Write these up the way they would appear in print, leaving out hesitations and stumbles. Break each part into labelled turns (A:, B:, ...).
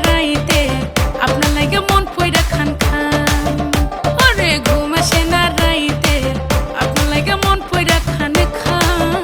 A: রাইতে আপনার লাগে মন পইরা খান খান। ওরে ঘুম আসে না রাইতে আপনার লাগে মন পইরা খান খান।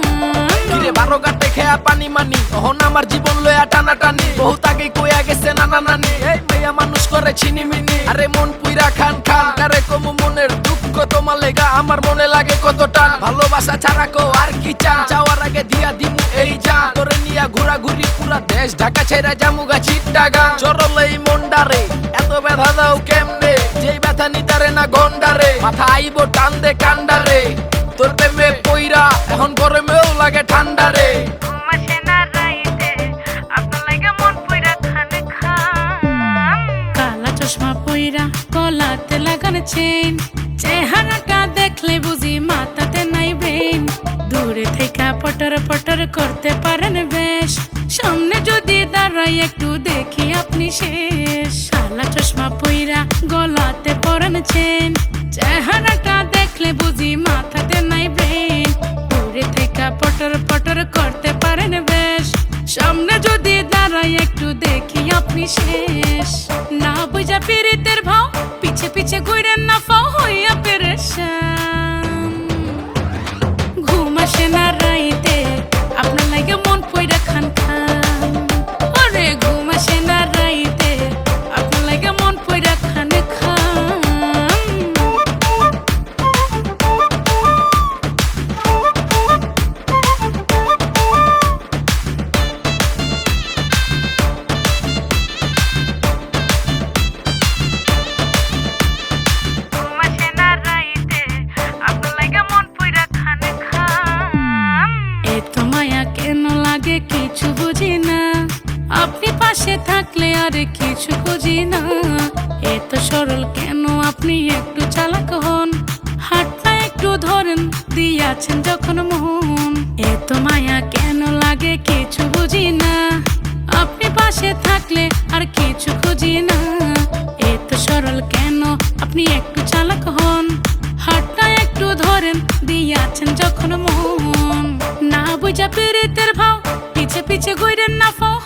B: কিরে 12 গাঁটে খেয়া পানি মানি ওহন আমার জীবন লয়া টানা টানি বহুত আগে কইয়া গেছে নানা নানি এই মাইয়া মানুষ করে ছিনিমিনি আরে মন পুইরা খান খান কারে কম মনের দুঃখ তোমার লেগা আমার মনে লাগে কত টান ভালোবাসা ছাড়া কো আর কি চান যাওয়ার আগে দিয়া দিমু এই জান তোরে নিয়া ঘোরাঘুরি পুরা দেশ ঢাকা ছেড়া জামুগা চিট্টাগা চরলেই মন্ডারে এত ব্যথা দাও কেমনে যেই ব্যথা নিতারে না গন্ডারে মাথা আইবো টান দে কান্ডারে তোর প্রেমে পইরা এখন গরমেও লাগে ঠান্ডারে
A: ঘুম আসে না রাইতে আপনার লাগে মন পইরা খান খান। কালা চশমা পইরা গলাতে লাগান চেইন চেহারাটা দেখলে বুঝি মাথাতে নাই ব্রেন দূরে থেকে পটর পটর করতে পারেন বেশ সামনে যদি দাঁড়াই একটু দেখি আপনি শেষ। কালা চশমা পইরা গলাতে পরান চেন চেহারাটা দেখলে বুঝি মাথাতে নাই ব্রেন দূরে থেকে পটর পটর করতে পারেন বেশ সামনে যদি দাঁড়াই একটু দেখি আপনি শেষ। না বুঝা পীড়িতের ভাও পিছে পিছে ঘুরেন না ফাও হইয়া পেরেশান। ঘুম আসে না রাইতে আপনার লাগে মন পইরা খান খান। ওরে ঘুম আসে না রাইতে আপনার লাগে মন পইরা খান খান। কেন লাগে কিছু বুঝি না আপনি পাশে থাকলে আর কিছু খুঁজি না এত সরল কেন আপনি একটু চালাক হন হাতটা একটু ধরেন দিয়াছেন যখন মন এত মায়া কেন লাগে কিছু বুঝি না আপনি পাশে থাকলে আর কিছু খুঁজি না এত সরল কেন আপনি একটু চালাক হন হাতটা একটু ধরেন দিয়াছেন যখন মন না বুঝা পীড়িতের ভাও পিছে পিছে ঘুরেন না ফাও